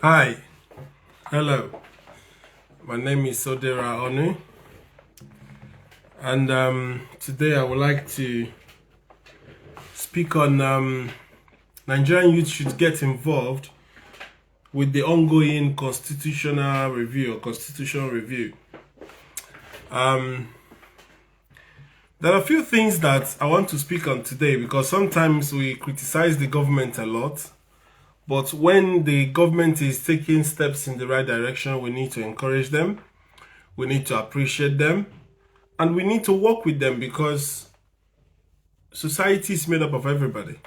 Hi, hello. My name is Sodera Onu, and today I would like to speak on Nigerian youth should get involved with the ongoing constitutional review or constitutional review. There are a few things that I want to speak on today because sometimes we criticize the government a lot. But when the government is taking steps in the right direction, we need to encourage them, we need to appreciate them, and we need to work with them because society is made up of everybody.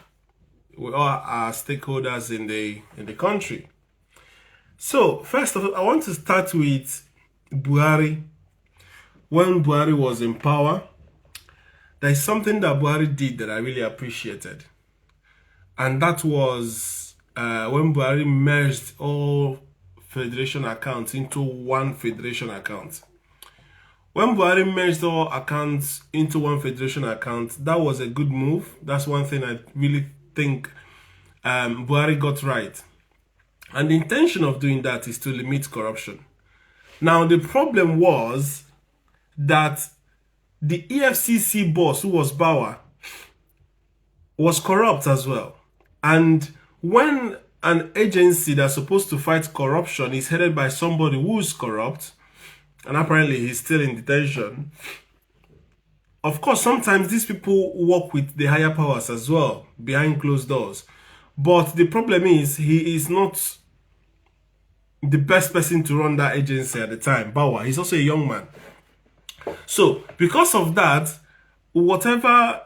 We all are stakeholders in the country. So, first of all, I want to start with Buhari. When Buhari was in power, there is something that Buhari did that I really appreciated. And that was when Buhari merged all federation accounts into one federation account. When Buhari merged all accounts into one federation account, that was a good move. That's one thing I really think Buhari got right. And the intention of doing that is to limit corruption. Now, the problem was that the EFCC boss, who was Bauer, was corrupt as well. And when an agency that's supposed to fight corruption is headed by somebody who's corrupt, and apparently he's still in detention, of course, sometimes these people work with the higher powers as well, behind closed doors. But the problem is, he is not the best person to run that agency at the time. Bauer, he's also a young man. So, because of that, whatever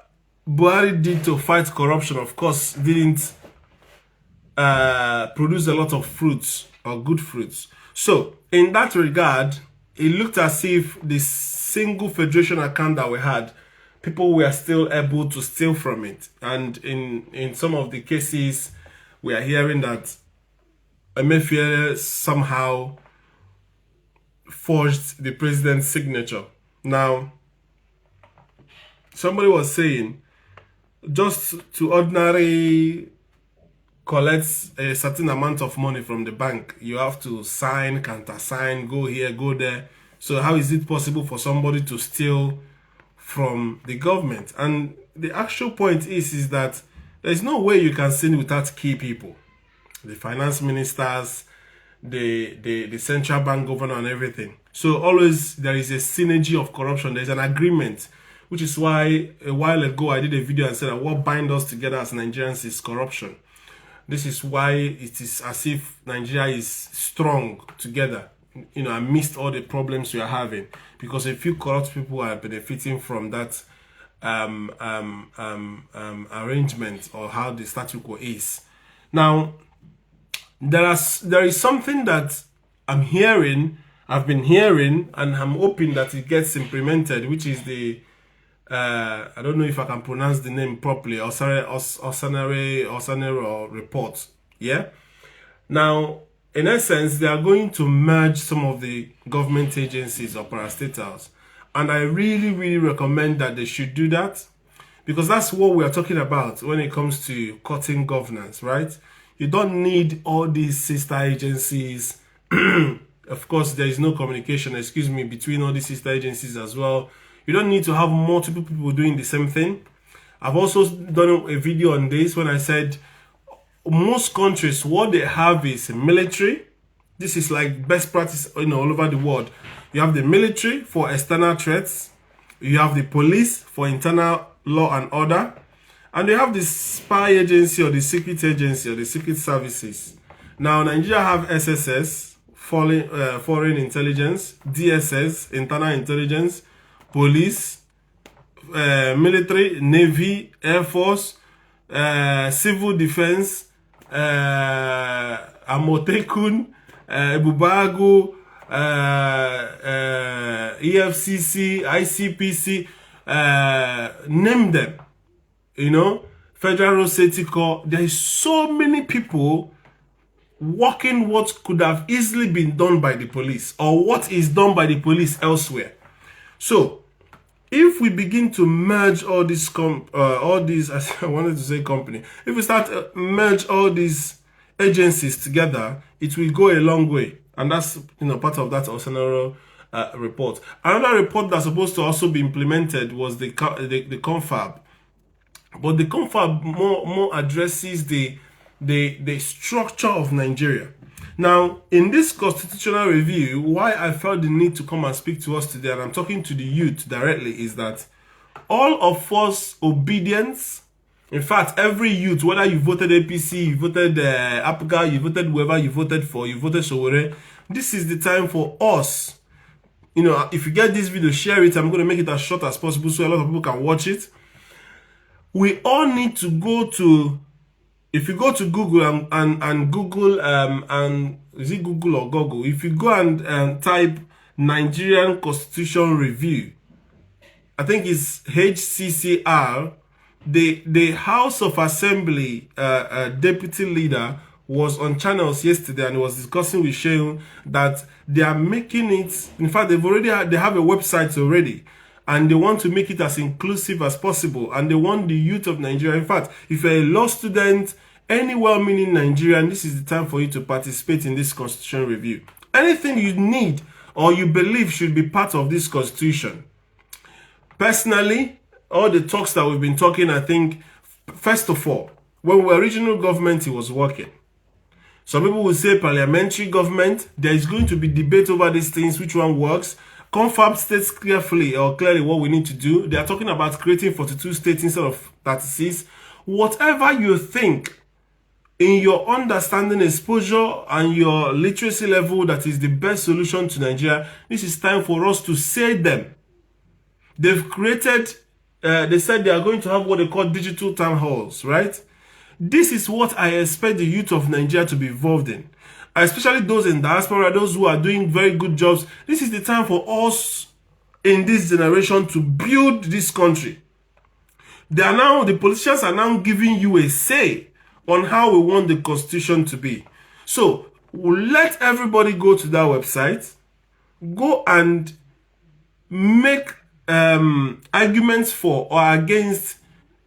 Buhari did to fight corruption, of course, didn't produce a lot of fruits or good fruits. So, in that regard, it looked as if the single federation account that we had, people were still able to steal from it. And in some of the cases, we are hearing that Emefiele somehow forged the president's signature. Now, somebody was saying, just to ordinary collect a certain amount of money from the bank, you have to sign, countersign, go here, go there. So how is it possible for somebody to steal from the government? And the actual point is that there's no way you can steal without key people. The finance ministers, the central bank governor and everything. So always there is a synergy of corruption. There's an agreement, which is why a while ago I did a video and said that what binds us together as Nigerians is corruption. This is why it is as if Nigeria is strong together, amidst all the problems we are having. Because a few corrupt people are benefiting from that arrangement or how the status quo is. Now, there is something that I've been hearing, and I'm hoping that it gets implemented, which is the I don't know if I can pronounce the name properly, Osanere report. Yeah. Now, in essence, they are going to merge some of the government agencies or parastatals, and I really, really recommend that they should do that, because that's what we are talking about when it comes to cutting governance, right? You don't need all these sister agencies. Of course, there is no communication, between all these sister agencies as well. You don't need to have multiple people doing the same thing. I've also done a video on this when I said most countries, what they have is military. This is like best practice, all over the world. You have the military for external threats. You have the police for internal law and order. And you have the spy agency or the secret agency or the secret services. Now, Nigeria have SSS, foreign intelligence, DSS, internal intelligence, police, military, navy, air force, civil defense, Amotekun, Ebubago, EFCC, ICPC, name them. Federal Road Safety Corps. There is so many people working what could have easily been done by the police or what is done by the police elsewhere. So, if we begin to merge all these, I wanted to say company. If we start merge all these agencies together, it will go a long way. And that's part of that Osenoro report. Another report that's supposed to also be implemented was the confab. But the confab more addresses the structure of Nigeria. Now, in this constitutional review, why I felt the need to come and speak to us today, and I'm talking to the youth directly, is that all of us obedience, in fact, every youth, whether you voted APC, you voted APGA, you voted whoever you voted for, you voted Sowore, this is the time for us. If you get this video, share it. I'm going to make it as short as possible so a lot of people can watch it. We all need to go to, if you go to Google and Google, and is it Google or Google? If you go and type Nigerian Constitution Review, I think it's HCCR, the House of Assembly deputy leader was on channels yesterday and was discussing with Shehu that they are making it, in fact, they have a website already, and they want to make it as inclusive as possible, and they want the youth of Nigeria. In fact, if you're a law student, any well-meaning Nigerian, this is the time for you to participate in this constitution review. Anything you need or you believe should be part of this constitution. Personally, all the talks that we've been talking, I think, first of all, when we were regional government, it was working. Some people will say parliamentary government, there is going to be debate over these things, which one works. Confab states clearly what we need to do. They are talking about creating 42 states instead of 36. Whatever you think in your understanding, exposure, and your literacy level that is the best solution to Nigeria, this is time for us to say them. They've created, they said they are going to have what they call digital town halls, right? This is what I expect the youth of Nigeria to be involved in, especially those in diaspora, those who are doing very good jobs. This is the time for us in this generation to build this country. The politicians are now giving you a say on how we want the constitution to be. So we'll let everybody go to that website, go and make arguments for or against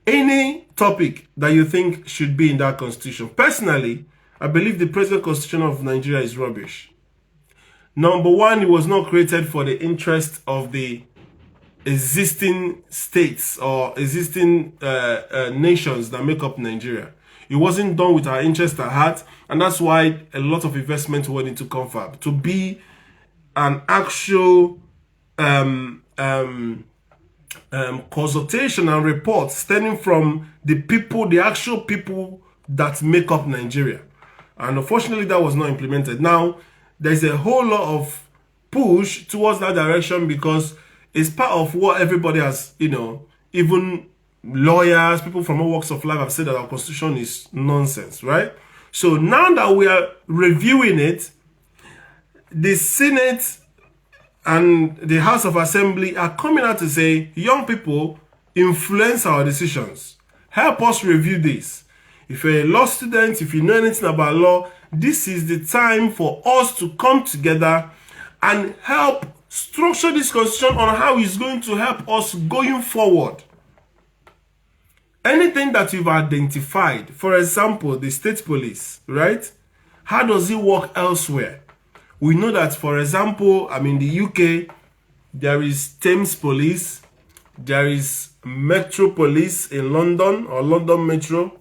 any topic that you think should be in that constitution. Personally, I believe the present constitution of Nigeria is rubbish. Number one, it was not created for the interest of the existing states or existing nations that make up Nigeria. It wasn't done with our interest at heart, and that's why a lot of investment went into confab, to be an actual consultation and report stemming from the people, the actual people that make up Nigeria. And unfortunately, that was not implemented. Now, there's a whole lot of push towards that direction because it's part of what everybody has, even lawyers, people from all walks of life have said that our constitution is nonsense, right? So now that we are reviewing it, the Senate and the House of Assembly are coming out to say, young people, influence our decisions. Help us review this. If you're a law student, if you know anything about law, this is the time for us to come together and help structure this constitution on how it's going to help us going forward. Anything that you've identified, for example, the state police, right? How does it work elsewhere? We know that, for example, in the UK, there is Thames Police, there is Metro Police in London, or London Metro.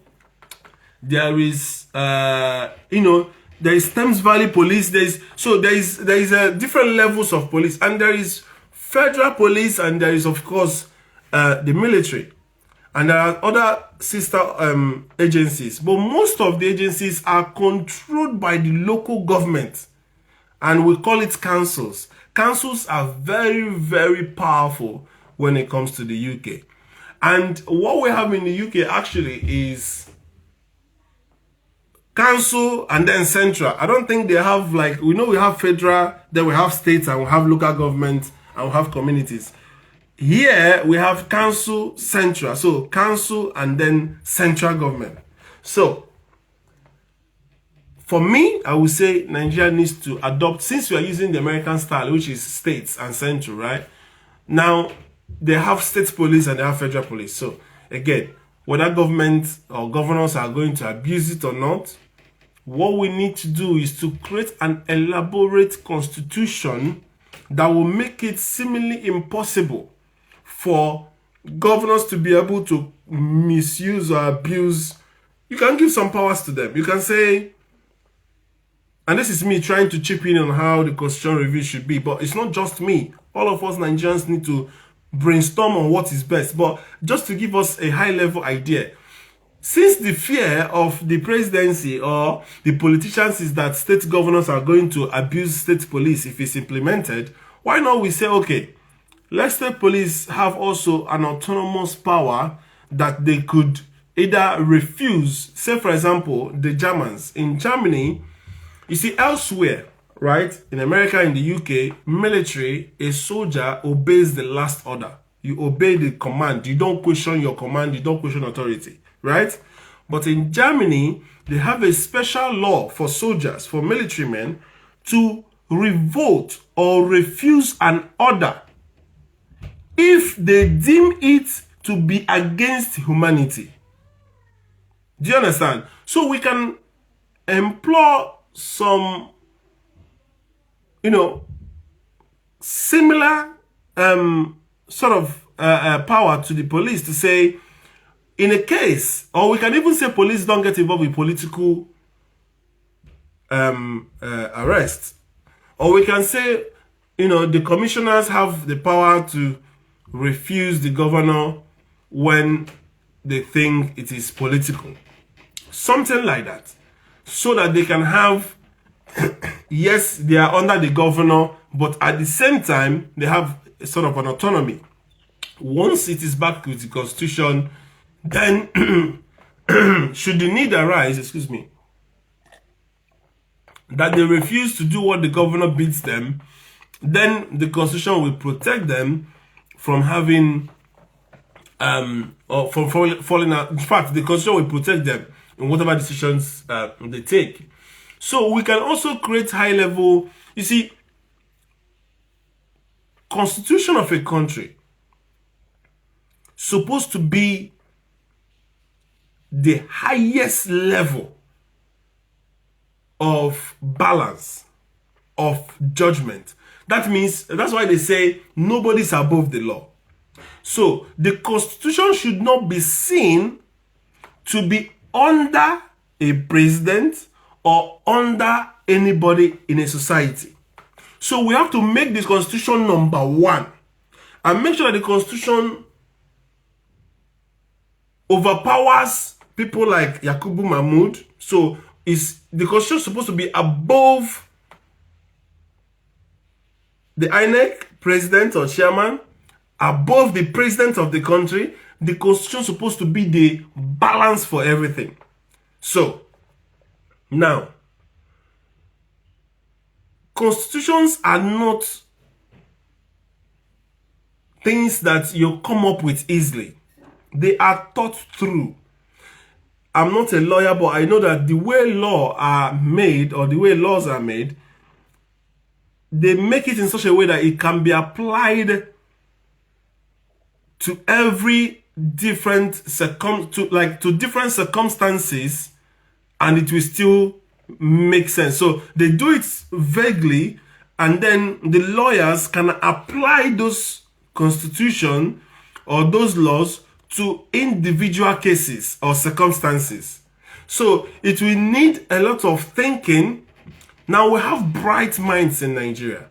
There is, there is Thames Valley Police. There is different levels of police, and there is federal police, and there is, of course, the military. And there are other sister agencies. But most of the agencies are controlled by the local government. And we call it councils. Councils are very, very powerful when it comes to the UK. And what we have in the UK actually is council and then central. I don't think they have, we know we have federal, then we have states, and we have local government, and we have communities. Here we have council, central. So council and then central government. So for me, I would say Nigeria needs to adopt, since we are using the American style, which is states and central, right? Now, they have state police and they have federal police. So again, whether government or governors are going to abuse it or not, what we need to do is to create an elaborate constitution that will make it seemingly impossible for governors to be able to misuse or abuse. You can give some powers to them. You can say, and this is me trying to chip in on how the constitution review should be, but it's not just me. All of us Nigerians need to brainstorm on what is best. But just to give us a high-level idea, since the fear of the presidency or the politicians is that state governors are going to abuse state police if it's implemented, why not we say, okay, let state police have also an autonomous power that they could either refuse. Say, for example, the Germans. In Germany, you see, elsewhere, right, in America, in the UK, military, a soldier obeys the last order. You obey the command. You don't question your command. You don't question authority, right? But in Germany, they have a special law for soldiers, for military men, to revolt or refuse an order if they deem it to be against humanity. Do you understand? So we can employ some, similar sort of power to the police to say, in a case, or we can even say police don't get involved with political arrest. Or we can say, the commissioners have the power to refuse the governor when they think it is political. Something like that. So that they can have, yes, they are under the governor, but at the same time, they have a sort of an autonomy. Once it is back with the constitution, then should the need arise, that they refuse to do what the governor bids them, then the constitution will protect them from having or from falling out. In fact, the constitution will protect them in whatever decisions they take. So we can also create high level, you see, constitution of a country supposed to be the highest level of balance, of judgment. That means, that's why they say nobody's above the law. So the constitution should not be seen to be under a president or under anybody in a society. So we have to make this constitution number one and make sure that the constitution overpowers people like Yakubu Mahmoud. So is the constitution supposed to be above the INEC president or chairman, above the president of the country? The constitution is supposed to be the balance for everything. So now, constitutions are not things that you come up with easily. They are thought through. I'm not a lawyer, but I know that the way laws are made, they make it in such a way that it can be applied to every different to different circumstances, and it will still make sense. So they do it vaguely, and then the lawyers can apply those constitution or those laws to individual cases or circumstances. So it will need a lot of thinking. Now, we have bright minds in Nigeria.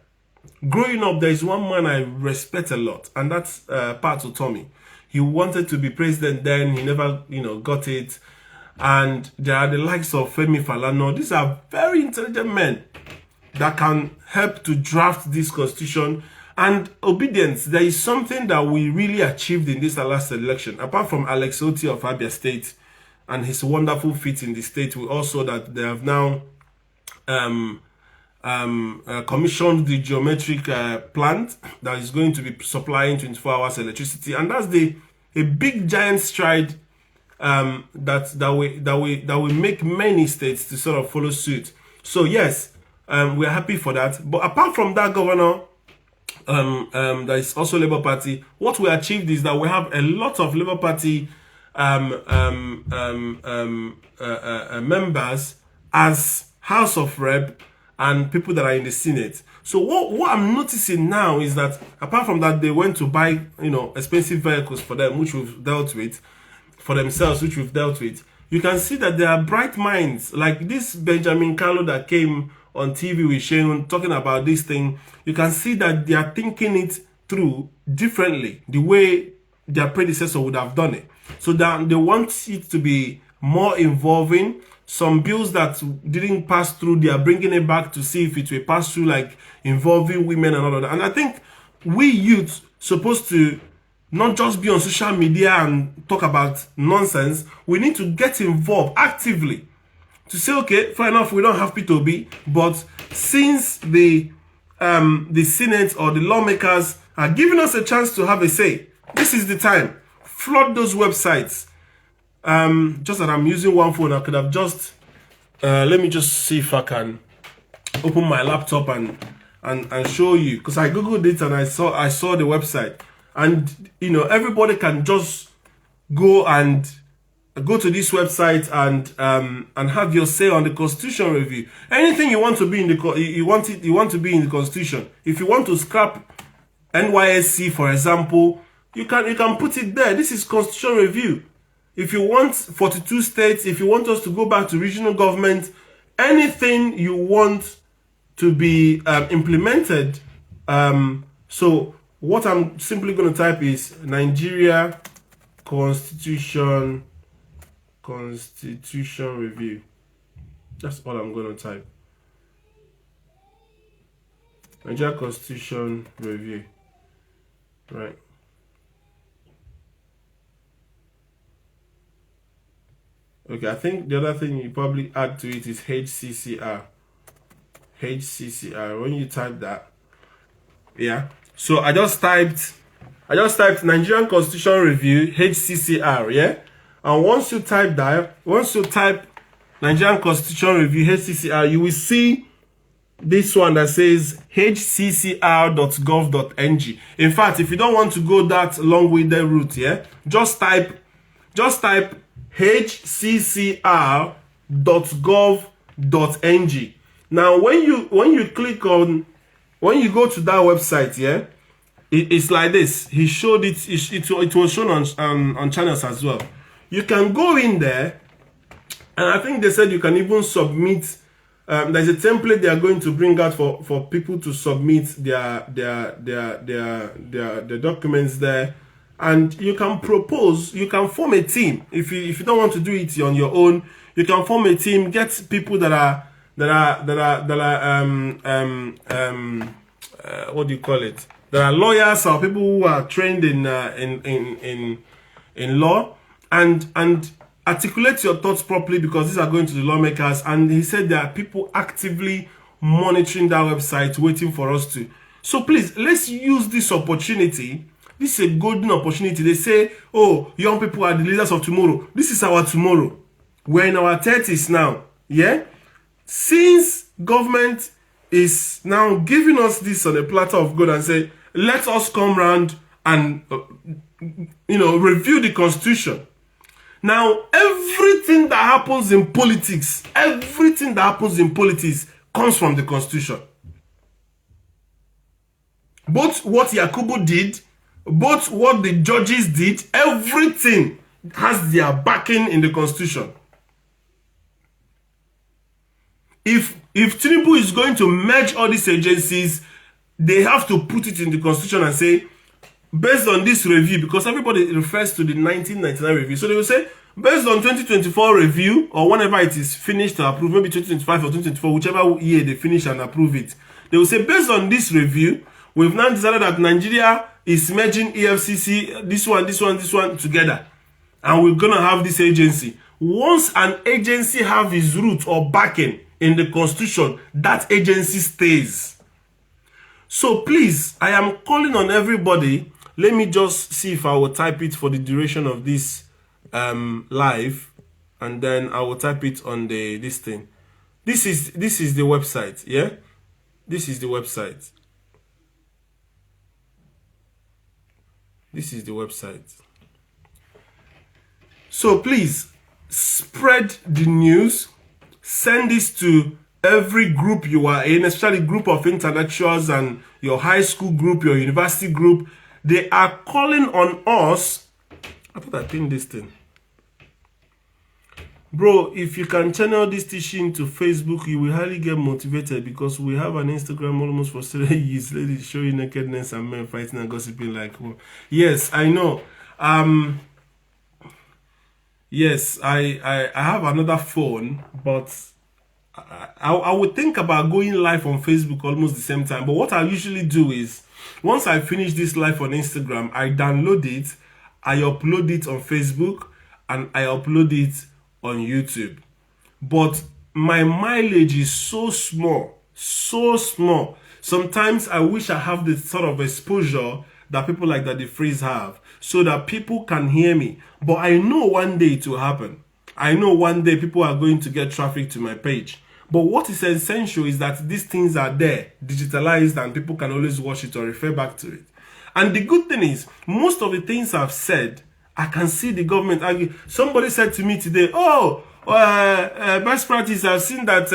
Growing up, there is one man I respect a lot, and that's Patu Tommy. He wanted to be president then, he never, got it. And there are the likes of Femi Falana. These are very intelligent men that can help to draft this constitution. And obedience, there is something that we really achieved in this last election. Apart from Alex Oti of Abia State and his wonderful feat in the state, we also that they have now commissioned the geometric plant that is going to be supplying 24 hours electricity, and that's a big giant stride that will make many states to sort of follow suit. So yes, we're happy for that. But apart from that, Governor, that is also Labour Party, what we achieved is that we have a lot of Labour Party members as House of Rep and people that are in the Senate. So what I'm noticing now is that apart from that, they went to buy, expensive vehicles for them, which we've dealt with, for themselves, which we've dealt with. You can see that there are bright minds, like this Benjamin Carlo that came on TV with Shane talking about this thing. You can see that they are thinking it through differently, the way their predecessor would have done it. So that they want it to be more involving. Some bills that didn't pass through, they are bringing it back to see if it will pass through, like involving women and all of that. And I think we youth supposed to not just be on social media and talk about nonsense. We need to get involved actively to say, okay, fair enough, we don't have P2B, but since the Senate or the lawmakers are giving us a chance to have a say, this is the time. Flood those websites. Just that I'm using one phone, I could have just let me just see if I can open my laptop and show you, because I googled it and I saw the website, and everybody can just go to this website and have your say on the constitution review. Anything you want to be in the you want to be in the constitution. If you want to scrap NYSC, for example, you can put it there. This is constitution review. If you want 42 states, if you want us to go back to regional government, anything you want to be implemented. So what I'm simply going to type is Nigeria Constitution Review. That's all I'm going to type. Nigeria Constitution Review. Right. Okay, I think the other thing you probably add to it is Hccr. Hccr. When you type that, yeah. So I just typed Nigerian Constitution Review, Hccr, yeah. And once you type Nigerian Constitution Review, Hccr, you will see this one that says Hccr.gov.ng. In fact, if you don't want to go that long-winded route, yeah, just type Hccr.gov.ng. Now, when you go to that website, yeah, it's like this. He showed it. It was shown on channels as well. You can go in there, and I think they said you can even submit. There's a template they are going to bring out for people to submit their documents there. And you can propose, you can form a team. If you don't want to do it on your own, you can form a team, get people that are what do you call it? There are lawyers or people who are trained in law, and articulate your thoughts properly, because these are going to the lawmakers. And he said there are people actively monitoring that website, waiting for us to. So please, let's use this opportunity. This is a golden opportunity. They say, oh, young people are the leaders of tomorrow. This is our tomorrow. We're in our 30s now. Yeah? Since government is now giving us this on a platter of gold and say, let us come round and, review the constitution. Now, everything that happens in politics comes from the constitution. Both what Yakubu did, both what the judges did, everything has their backing in the constitution. If Tinubu is going to merge all these agencies, they have to put it in the constitution and say, based on this review, because everybody refers to the 1999 review. So they will say, based on 2024 review, or whenever it is finished to approve, maybe 2025 or 2024, whichever year they finish and approve it, they will say, based on this review, we've now decided that Nigeria is merging EFCC, this one together. And we're going to have this agency. Once an agency have its root or backing in the constitution, that agency stays. So please, I am calling on everybody. Let me just see if I will type it for the duration of this live, and then I will type it on this thing. This is the website, yeah? This is the website. This is the website. So please, spread the news, Send this to every group you are in, especially group of intellectuals and your high school group, your university group. They are calling on us. I thought I pinned this thing. Bro, if you can channel this teaching to Facebook, you will hardly get motivated, because we have an Instagram almost for 3 years. Ladies showing nakedness and men fighting and gossiping like, oh. Yes, I know. Yes, I have another phone, but I would think about going live on Facebook almost the same time. But what I usually do is, once I finish this live on Instagram, I download it, I upload it on Facebook, and I upload it on YouTube. But my mileage is so small, so small. Sometimes I wish I have the sort of exposure that people like Daddy Freeze have, so that people can hear me. But I know one day it will happen. I know one day people are going to get traffic to my page. But what is essential is that these things are there, digitalized, and people can always watch it or refer back to it. And the good thing is, most of the things I've said, I can see the government argue. Somebody said to me today, oh, best practice, I've seen that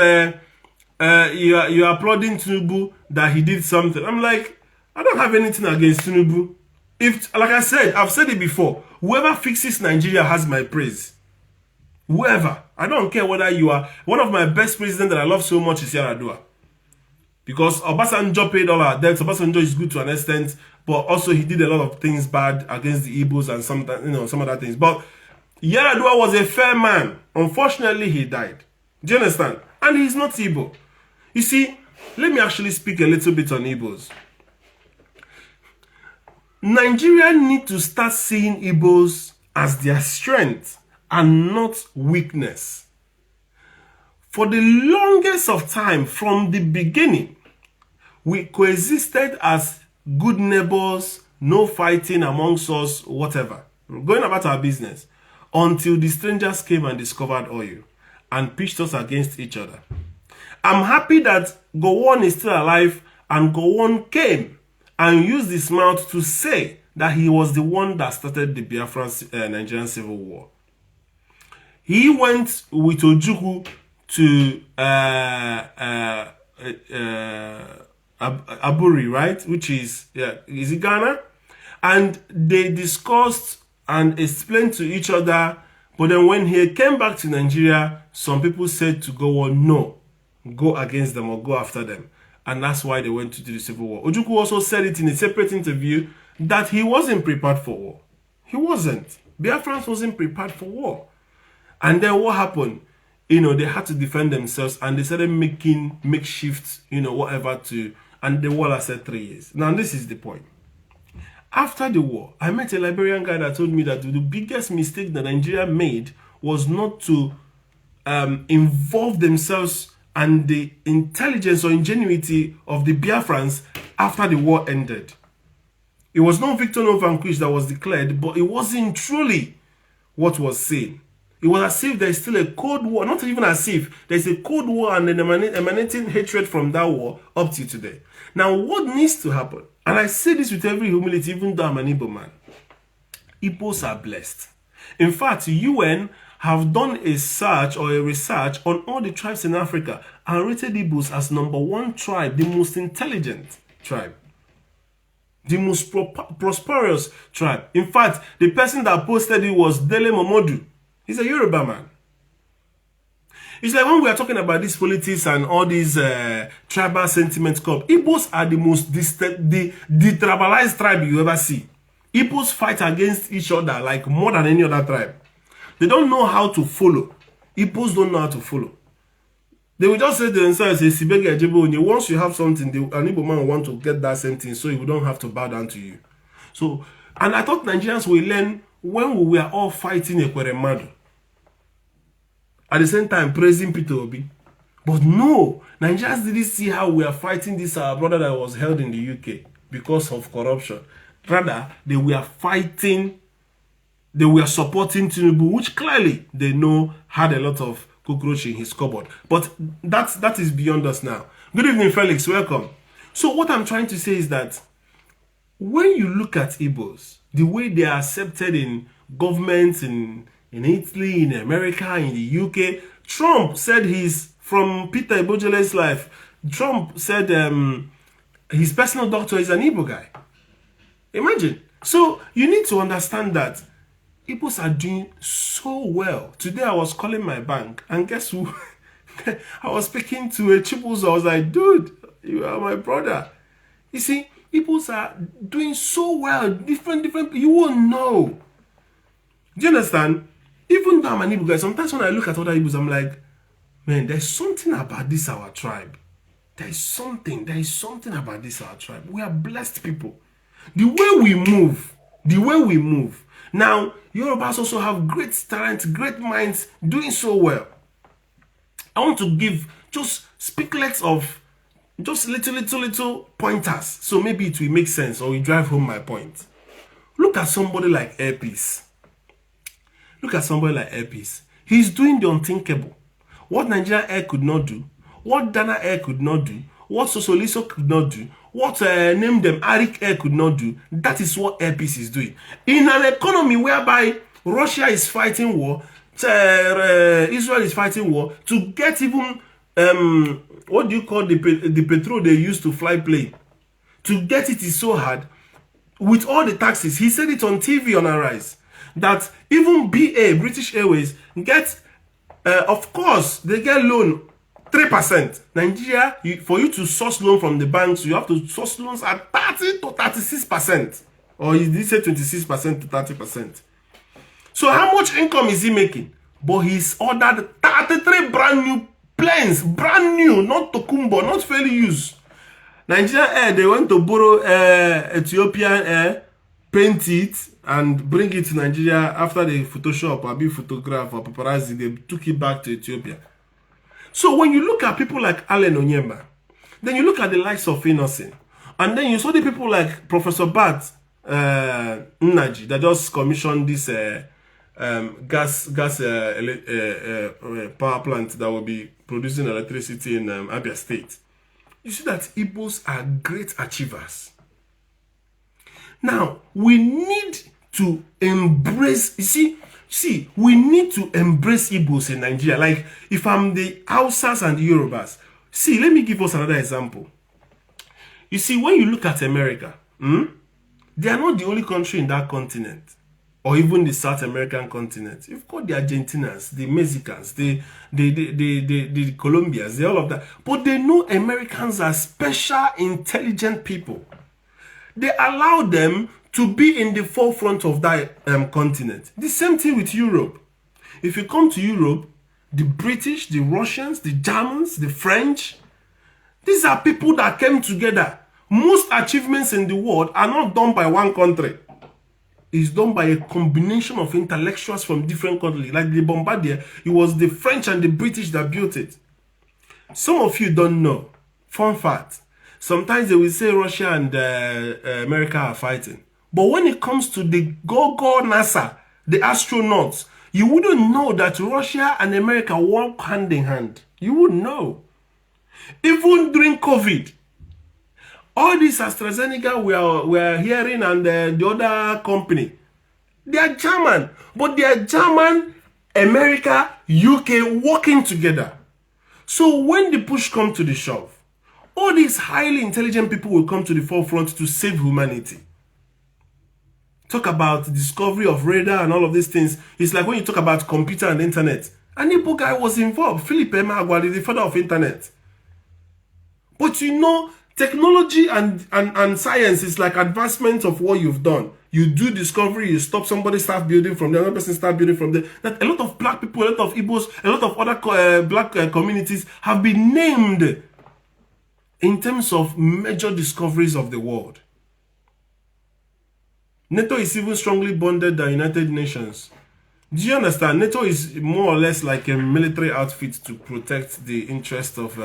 you're applauding Tinubu that he did something. I'm like, I don't have anything against Tinubu. If, like I said, I've said it before, whoever fixes Nigeria has my praise. Whoever. I don't care whether you are. One of my best presidents that I love so much is Yar'Adua. Because Obasanjo paid all our debts. Obasanjo is good to an extent, but also he did a lot of things bad against the Igbos and some other things. But Yar'Adua was a fair man. Unfortunately, he died. Do you understand? And he's not Igbo. You see, let me actually speak a little bit on Igbos. Nigerians need to start seeing Igbos as their strength and not weakness. For the longest of time, from the beginning, we coexisted as good neighbors, no fighting amongst us, whatever. We're going about our business until the strangers came and discovered oil and pitched us against each other. I'm happy that Gowon is still alive, and Gowon came and used his mouth to say that he was the one that started the Biafran Nigerian Civil War. He went with Ojukwu to Aburi, right? Which is, is it Ghana? And they discussed and explained to each other. But then when he came back to Nigeria, some people said to go on, no, go against them or go after them. And that's why they went to do the civil war. Ojukwu also said it in a separate interview that he wasn't prepared for war. He wasn't. Biafrans wasn't prepared for war. And then what happened? They had to defend themselves, and they started making makeshift, whatever to, and the war lasted 3 years. Now, this is the point. After the war, I met a Liberian guy that told me that the biggest mistake that Nigeria made was not to involve themselves and the intelligence or ingenuity of the Biafrans after the war ended. It was no victor, no vanquish that was declared, but it wasn't truly what was said. It was as if there is still a cold war, not even as if, there's a cold war and an emanating hatred from that war up to today. Now, what needs to happen, and I say this with every humility, even though I'm an Igbo man, Igbos are blessed. In fact, UN have done a search or a research on all the tribes in Africa and rated Igbos as #1 tribe, the most intelligent tribe, the most prosperous tribe. In fact, the person that posted it was Dele Momodu. He's a Yoruba man. It's like when we are talking about this politics and all these tribal sentiments club, Igbos are the most detribalized tribe you ever see. Igbos fight against each other like more than any other tribe. They don't know how to follow. Igbos don't know how to follow. They will just say to themselves, once you have something, an Igbo man will want to get that same thing so you don't have to bow down to you. So, and I thought Nigerians will learn when we were all fighting Ekweremadu. At the same time, praising Peter Obi. But no, Nigerians didn't see how we are fighting this our brother that was held in the UK because of corruption. Rather, they were fighting, they were supporting Tinubu, which clearly they know had a lot of cockroach in his cupboard. But that is beyond us now. Good evening, Felix. Welcome. So what I'm trying to say is that when you look at Igbos, the way they are accepted in governments in Italy, in America, in the UK, Trump said he's from Peter Ebojele's life. Trump said his personal doctor is an Igbo guy. Imagine. So you need to understand that Igbos are doing so well. Today I was calling my bank, and guess who? I was speaking to a Chibuzo. I was like, dude, you are my brother. You see, Igbos are doing so well. Different. You won't know. Do you understand? Even though I'm an Igbo guy, sometimes when I look at other Igbos, I'm like, man, there's something about this our tribe. There is something about this our tribe. We are blessed people. The way we move. Now, Yorubas also have great talent, great minds, doing so well. I want to give just speaklets of just little pointers, so maybe it will make sense or will drive home my point. Look at somebody like Airpiece. He's doing the unthinkable. What Nigerian Air could not do, what Dana Air could not do, what Sosoliso could not do, what name them Arik Air could not do, that is what Airpiece is doing. In an economy whereby Russia is fighting war, Israel is fighting war, to get even what do you call the petrol they use to fly plane? To get it is so hard. With all the taxes, he said it on TV on Arise, that even BA, British Airways, get, of course, they get loan 3%. Nigeria, for you to source loan from the banks, you have to source loans at 30 to 36%. Or he did say 26% to 30%. So how much income is he making? But he's ordered 33 brand new planes. Brand new, not Tokumbo, not fairly used. Nigerian Air, they went to borrow Ethiopian Air, paint it, and bring it to Nigeria after the Photoshop or photograph or paparazzi. They took it back to Ethiopia. So when you look at people like Allen Onyema, then you look at the likes of Innocent, and then you saw the people like Professor Bat Nnaji that just commissioned this gas power plant that will be producing electricity in Abia State. You see that Igbos are great achievers. Now, we need to embrace, we need to embrace Igbos in Nigeria. Like, if I'm the Hausas and the Yorubas, see, let me give us another example. You see, when you look at America, they are not the only country in that continent, or even the South American continent. You've got the Argentinians, the Mexicans, the Colombians, all of that. But they know Americans are special, intelligent people. They allow them to be in the forefront of that continent. The same thing with Europe. If you come to Europe, the British, the Russians, the Germans, the French, these are people that came together. Most achievements in the world are not done by one country. It's done by a combination of intellectuals from different countries. Like the Bombardier, it was the French and the British that built it. Some of you don't know. Fun fact. Sometimes they will say Russia and America are fighting. But when it comes to the go-go NASA, the astronauts, you wouldn't know that Russia and America work hand in hand. You wouldn't know. Even during COVID, all this AstraZeneca we are hearing and the other company, they are German. But they are German, America, UK working together. So when the push comes to the shove, all these highly intelligent people will come to the forefront to save humanity. Talk about the discovery of radar and all of these things. It's like when you talk about computer and internet. An Igbo guy was involved. Philip Emeagwali, the father of internet. But you know, technology and science is like advancement of what you've done. You do discovery, you stop, somebody start building from there, another person start building from there. That a lot of black people, a lot of Igbos, a lot of other black communities have been named in terms of major discoveries of the world. NATO is even strongly bonded the United Nations. Do you understand? NATO is more or less like a military outfit to protect the interest of,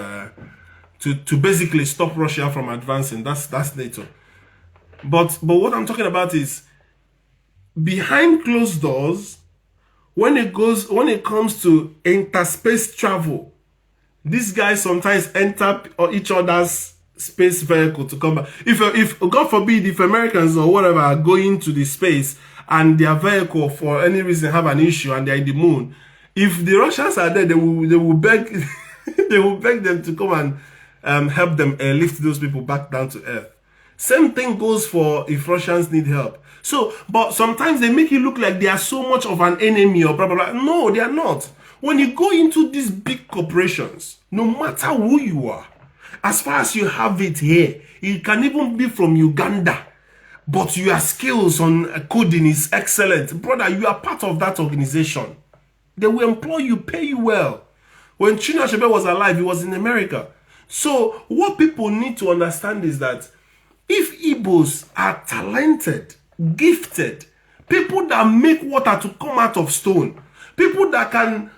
to basically stop Russia from advancing. That's NATO. But what I'm talking about is behind closed doors, when it comes to interspace travel, these guys sometimes enter each other's space vehicle to come back. If God forbid, if Americans or whatever are going to the space and their vehicle for any reason have an issue and they're in the moon, If the Russians are there, they will beg they will beg them to come and help them lift those people back down to earth. Same thing goes for if Russians need help. So, but sometimes they make it look like they are so much of an enemy or blah blah blah. No, they are not. When you go into these big corporations, no matter who you are, as far as you have it here, it can even be from Uganda, but your skills on coding is excellent. Brother, you are part of that organization. They will employ you, pay you well. When Chinua Achebe was alive, he was in America. So what people need to understand is that if Igbos are talented, gifted, people that make water to come out of stone, people that can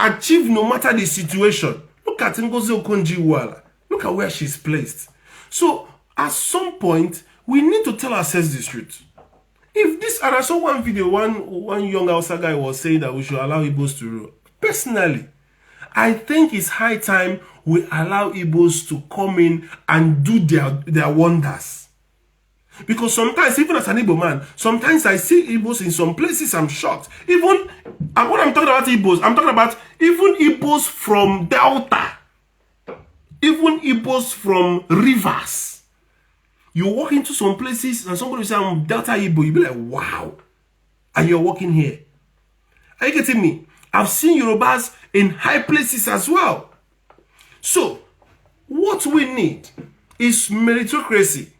achieve no matter the situation. Look at Ngozi Okonjo-Iweala. Look at where she's placed. So at some point, we need to tell ourselves the truth. If this, and I saw one video, one young Hausa guy was saying that we should allow Igbos to rule. Personally, I think it's high time we allow Igbos to come in and do their wonders. Because sometimes, even as an Igbo man, sometimes I see Igbos in some places, I'm shocked. Even, and when I'm talking about Igbos, I'm talking about even Igbos from Delta. Even Igbos from rivers. You walk into some places and somebody will say, I'm Delta Igbo. You'll be like, wow. And you're walking here. Are you getting me? I've seen Yorubas in high places as well. So, what we need is meritocracy.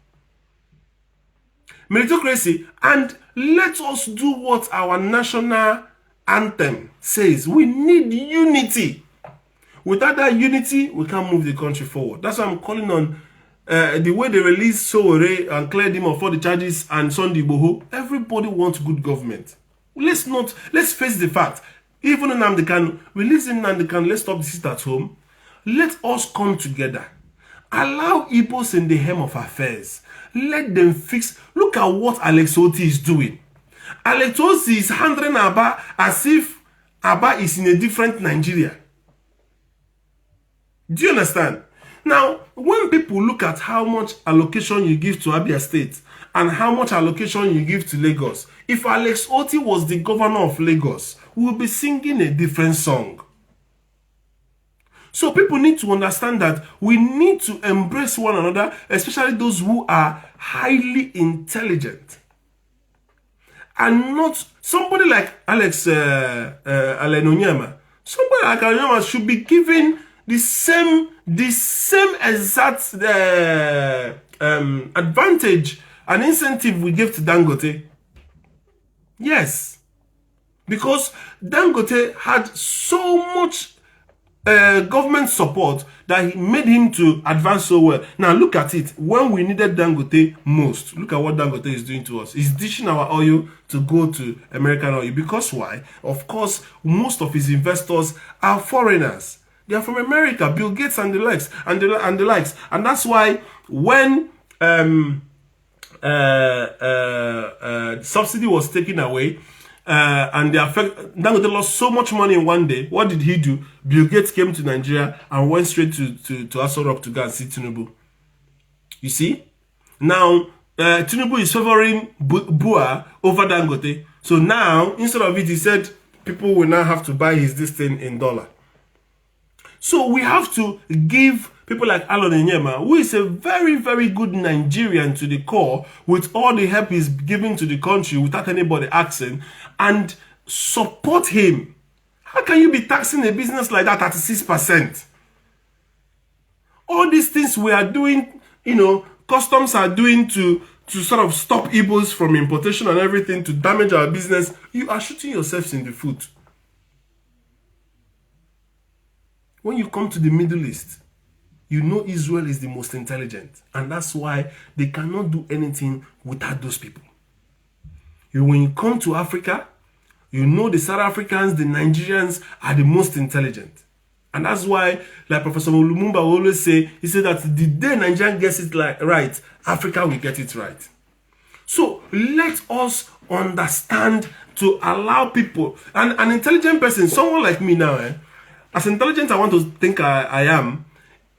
Meritocracy, and let us do what our national anthem says. We need unity. Without that unity, we can't move the country forward. That's why I'm calling on the way they released Sowore and cleared him of all the charges and Sunday Igboho. Everybody wants good government. Let's face the fact. Even in Nnamdi Kanu, release Nnamdi Kanu, let's stop the sit at home. Let us come together. Allow Igbos in the helm of affairs. Let them fix. Look at what Alex Oti is doing. Alex Oti is handling Aba as if Aba is in a different Nigeria. Do you understand? Now, when people look at how much allocation you give to Abia State and how much allocation you give to Lagos, if Alex Oti was the governor of Lagos, we will be singing a different song. So people need to understand that we need to embrace one another, especially those who are highly intelligent. And not somebody like Alex Onyema. Somebody like Onyema should be given the same exact advantage and incentive we give to Dangote. Yes. Because Dangote had so much government support that he made him to advance so well. Now look at it. When we needed Dangote most, look at what Dangote is doing to us. He's dishing our oil to go to American oil. Because why? Of course, most of his investors are foreigners. They are from America, Bill Gates and the likes, and that's why when subsidy was taken away, and Dangote lost so much money in one day. What did he do? Bill Gates came to Nigeria and went straight to Aso Rock to go and see Tinubu. You see? Now, Tinubu is favoring Bua over Dangote. So now, instead of it, he said people will now have to buy this thing in dollar. So we have to give people like Alon Enyema, who is a very, very good Nigerian to the core, with all the help he's giving to the country without anybody asking, and support him. How can you be taxing a business like that at 6%? All these things we are doing, customs are doing to sort of stop Igbos from importation and everything, to damage our business, you are shooting yourselves in the foot. When you come to the Middle East, you know Israel is the most intelligent. And that's why they cannot do anything without those people. When you come to Africa, you know the South Africans, the Nigerians are the most intelligent. And that's why, like Professor Lumumba will always say, he said that the day Nigeria gets it right, Africa will get it right. So let us understand to allow people, and an intelligent person, someone like me now, as intelligent I want to think I am,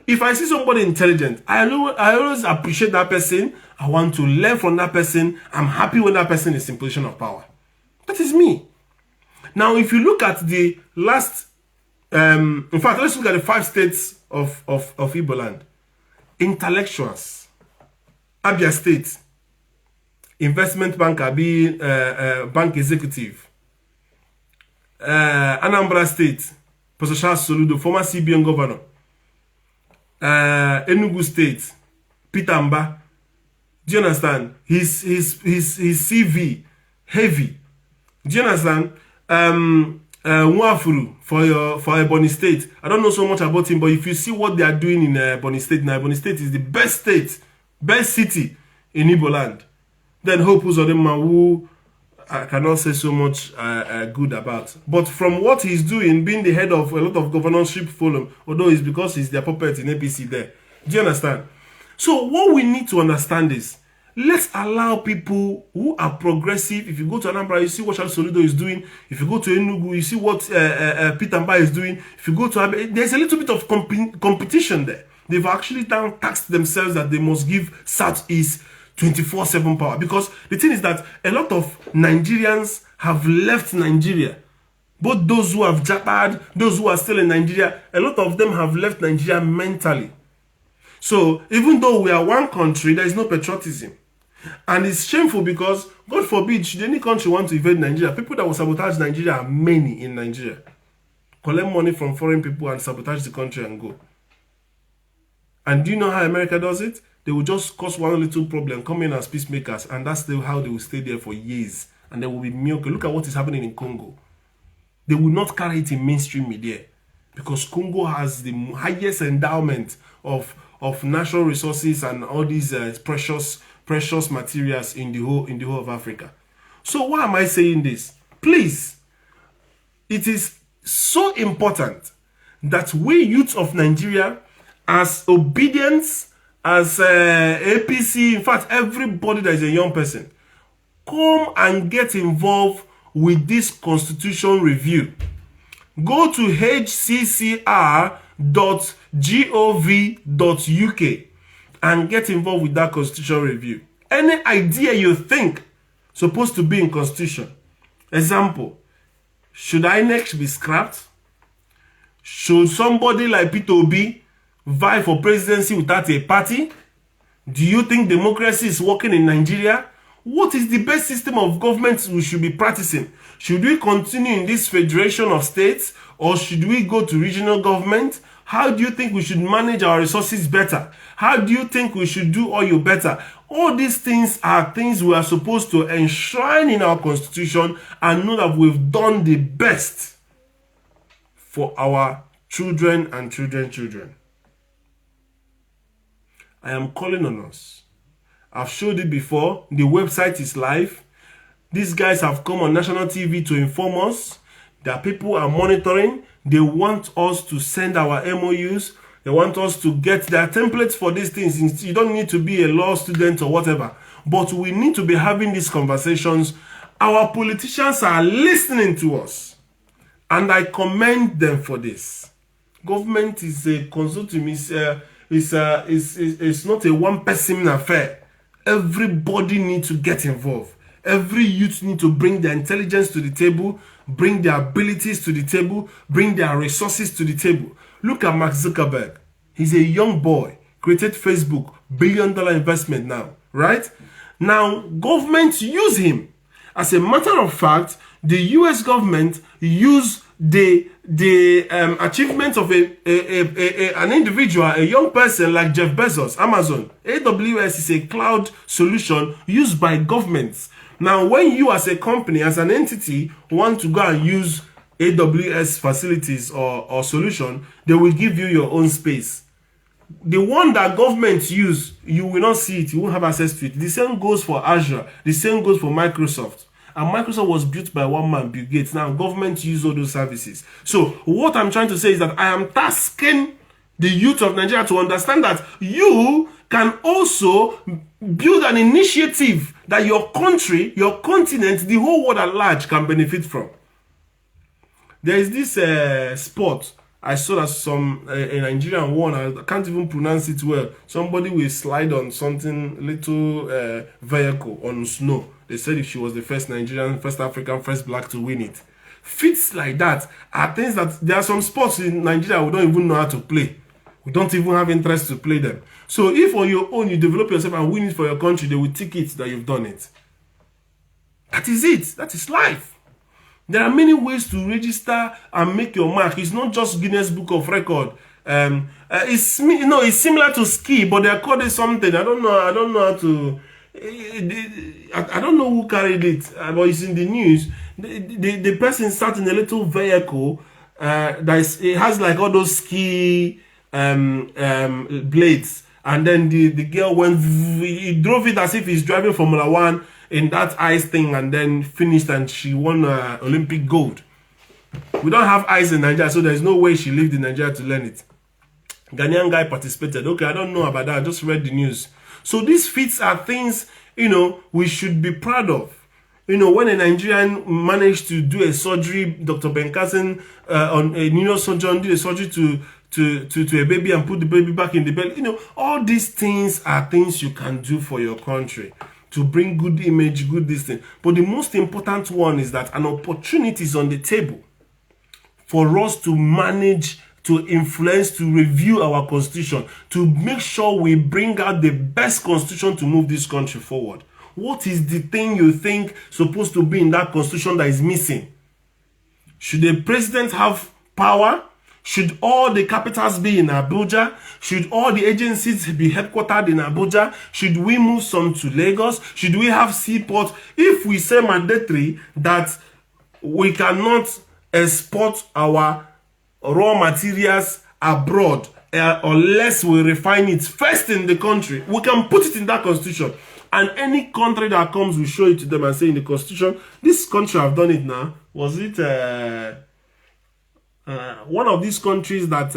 if I see somebody intelligent, I always appreciate that person. I want to learn from that person. I'm happy when that person is in position of power. That is me. Now, if you look at the last, in fact, let's look at the 5 states of Igbo land. Intellectuals, Abia State, investment banker, be bank executive. Anambra State, Professor Charles Soludo, former CBN governor. Enugu State, Peter Mba. Do you understand? His CV, heavy. Do you understand? Nwafuru for Ebonyi State. I don't know so much about him, but if you see what they are doing in Ebonyi State now, Ebonyi State is the best state, best city in Igbo land. Then Hope Uzodinma, who I cannot say so much good about. But from what he's doing, being the head of a lot of governorship forum, although it's because he's their puppet in APC there. Do you understand? So what we need to understand is, let's allow people who are progressive. If you go to Anambra, you see what Charles Soludo is doing. If you go to Enugu, you see what Peter Mba is doing. If you go to Abe, there's a little bit of competition there. They've actually taxed themselves that they must give Southeast 24/7 power. Because the thing is that a lot of Nigerians have left Nigeria. Both those who have jabbed, those who are still in Nigeria, a lot of them have left Nigeria mentally. So even though we are one country, there is no patriotism. And it's shameful because, God forbid, should any country want to invade Nigeria, people that will sabotage Nigeria are many in Nigeria. Collect money from foreign people and sabotage the country and go. And do you know how America does it? They will just cause one little problem, come in as peacemakers, and that's how they will stay there for years. And there will be milk. Look at what is happening in Congo. They will not carry it in mainstream media because Congo has the highest endowment of natural resources and all these precious materials in the whole of Africa. So why am I saying this? Please, it is so important that we youth of Nigeria, as obedience, as APC, in fact, everybody that is a young person, come and get involved with this constitution review. Go to Hccr.gov.ng and get involved with that constitution review. Any idea you think supposed to be in constitution. Example, should INEC be scrapped? Should somebody like Peter Obi vie for presidency without a party? Do you think democracy is working in Nigeria? What is the best system of government we should be practicing? Should we continue in this federation of states, or should we go to regional government? How do you think we should manage our resources better? How do you think we should do oil better? All these things are things we are supposed to enshrine in our constitution and know that we've done the best for our children and children. I am calling on us. I've showed it before. The website is live. These guys have come on national TV to inform us that people are monitoring. They want us to send our MOUs. They want us to get their templates for these things. You don't need to be a law student or whatever. But we need to be having these conversations. Our politicians are listening to us. And I commend them for this. Government is a consortium. It's not a one-person affair. Everybody needs to get involved. Every youth needs to bring their intelligence to the table, bring their abilities to the table, bring their resources to the table. Look at Mark Zuckerberg. He's a young boy, created Facebook, billion-dollar investment now, right? Now, governments use him. As a matter of fact, the US government used the achievement of an individual, a young person like Jeff Bezos, Amazon. AWS is a cloud solution used by governments. Now, when you as a company, as an entity, want to go and use AWS facilities or solution, they will give you your own space. The one that governments use, you will not see it, you won't have access to it. The same goes for Azure, the same goes for Microsoft. And Microsoft was built by one man, Bill Gates. Now, government use all those services. So, what I'm trying to say is that I am tasking the youth of Nigeria to understand that you can also build an initiative that your country, your continent, the whole world at large can benefit from. There is this sport I saw that a Nigerian won. I can't even pronounce it well. Somebody will slide on something, little vehicle on snow. They said if she was the first Nigerian, first African, first black to win it. Feats like that are things that there are some sports in Nigeria we don't even know how to play. We don't even have interest to play them. So if on your own you develop yourself and win it for your country, they will take it that you've done it. That is it. That is life. There are many ways to register and make your mark. It's not just Guinness Book of Record. It's similar to ski, but they are called it something. I don't know how to. I don't know who carried it, but it's in the news. The person sat in a little vehicle it has like all those ski blades, and then the girl he drove it as if he's driving Formula 1 in that ice thing, and then finished, and she won Olympic gold. We don't have ice in Nigeria, so there's no way she lived in Nigeria to learn it. Ghanaian guy participated. Okay, I don't know about that. I just read the news. So these feats are things, we should be proud of. When a Nigerian managed to do a surgery, Dr. Benkasin, on a neurosurgeon, did a surgery to a baby and put the baby back in the belly. All these things are things you can do for your country to bring good image, good this thing. But the most important one is that an opportunity is on the table for us to manage, to influence, to review our constitution, to make sure we bring out the best constitution to move this country forward. What is the thing you think supposed to be in that constitution that is missing? Should the president have power? Should all the capitals be in Abuja? Should all the agencies be headquartered in Abuja? Should we move some to Lagos? Should we have seaports? If we say mandatory that we cannot export our raw materials abroad unless we refine it first in the country, we can put it in that constitution. And any country that comes will show it to them and say in the constitution, this country have done it now. Was it one of these countries that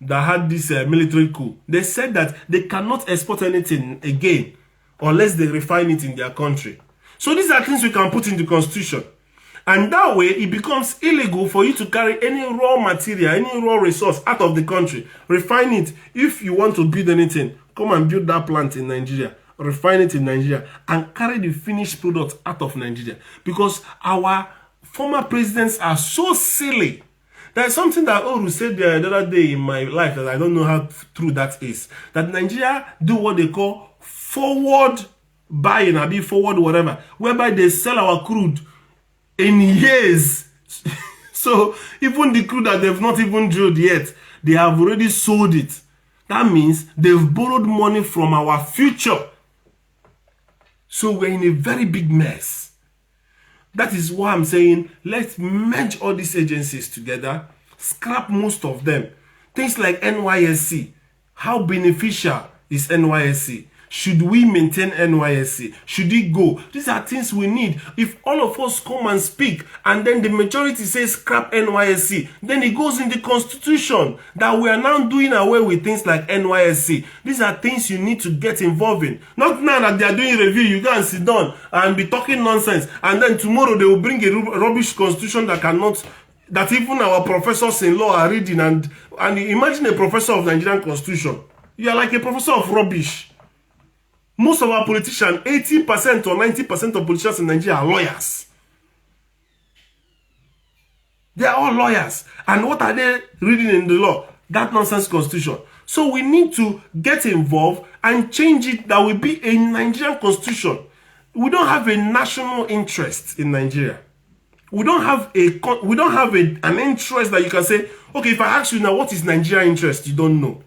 had this military coup? They said that they cannot export anything again unless they refine it in their country. So these are things we can put in the constitution. And that way, it becomes illegal for you to carry any raw material, any raw resource out of the country. Refine it. If you want to build anything, come and build that plant in Nigeria. Refine it in Nigeria and carry the finished product out of Nigeria. Because our former presidents are so silly. There's something that Oru said the other day in my life that I don't know how true that is. That Nigeria do what they call forward buying, or be forward whatever, whereby they sell our crude in years. So even the crude that they've not even drilled yet, they have already sold it. That means they've borrowed money from our future. So we're in a very big mess. That is why I'm saying, let's merge all these agencies together, scrap most of them. Things like NYSC. How beneficial is NYSC? Should we maintain NYSC? Should it go? These are things we need. If all of us come and speak, and then the majority says scrap NYSC, then it goes in the constitution that we are now doing away with things like NYSC. These are things you need to get involved in. Not now that they are doing review, you go and sit down and be talking nonsense, and then tomorrow they will bring a rubbish constitution that even our professors in law are reading, and imagine a professor of Nigerian constitution. You are like a professor of rubbish. Most of our politicians, 80% or 90% of politicians in Nigeria are lawyers. They are all lawyers. And what are they reading in the law? That nonsense constitution. So we need to get involved and change it that will be a Nigerian constitution. We don't have a national interest in Nigeria. We don't have an interest that you can say, okay, if I ask you now, what is Nigerian interest? You don't know.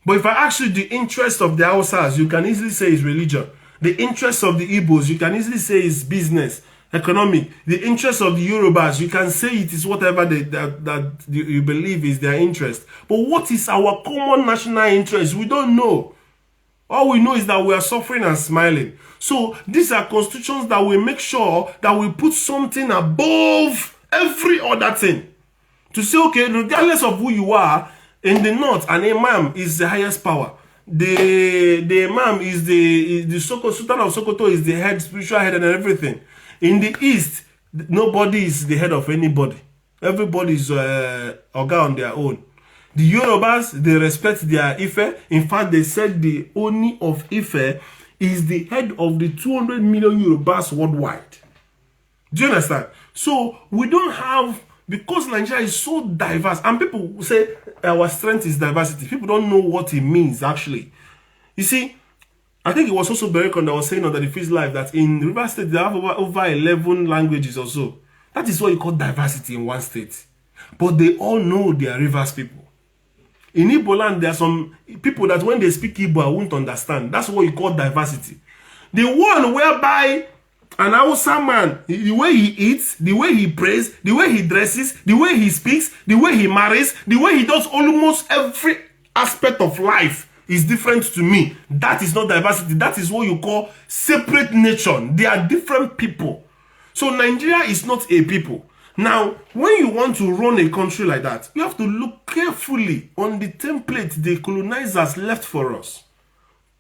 But if I ask you the interest of the Hausas, you can easily say it's religion. The interest of the Igbos, you can easily say it's business, economic. The interest of the Yorubas, you can say it is whatever that you believe is their interest. But what is our common national interest? We don't know. All we know is that we are suffering and smiling. So these are constitutions that will make sure that we put something above every other thing. To say, okay, regardless of who you are, in the north, an imam is the highest power. The imam is the Sultan of Sokoto is the head, spiritual head and everything. In the east, nobody is the head of anybody. Everybody is Oga on their own. The Yorubas, they respect their Ife. In fact, they said the Oni of Ife is the head of the 200 million Yorubas worldwide. Do you understand? So we don't have, because Nigeria is so diverse, and people say our strength is diversity. People don't know what it means actually. You see, I think it was also Berikon that was saying on the Fizz Live that in Rivers State they have over 11 languages or so. That is what you call diversity in one state. But they all know they are Rivers people. In Igbo land, there are some people that when they speak Igbo, I won't understand. That's what you call diversity. The one whereby an Hausa man, the way he eats, the way he prays, the way he dresses, the way he speaks, the way he marries, the way he does almost every aspect of life is different to me. That is not diversity. That is what you call separate nation. They are different people. So Nigeria is not a people. Now, when you want to run a country like that, you have to look carefully on the template the colonizers left for us.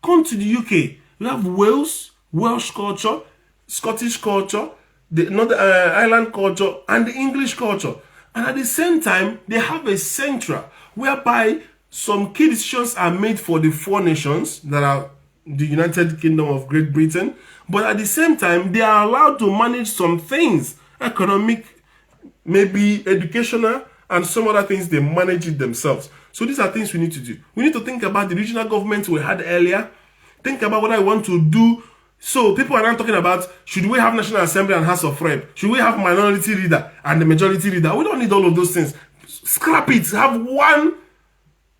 Come to the UK, you have Wales, Welsh culture, Scottish culture, the Northern Ireland culture, and the English culture. And at the same time, they have a central whereby some key decisions are made for the four nations that are the United Kingdom of Great Britain. But at the same time, they are allowed to manage some things, economic, maybe educational, and some other things. They manage it themselves. So these are things we need to do. We need to think about the regional government we had earlier. Think about what I want to do. So people are now talking about, should we have National Assembly and House of Rep? Should we have minority leader and the majority leader? We don't need all of those things. Scrap it. Have one,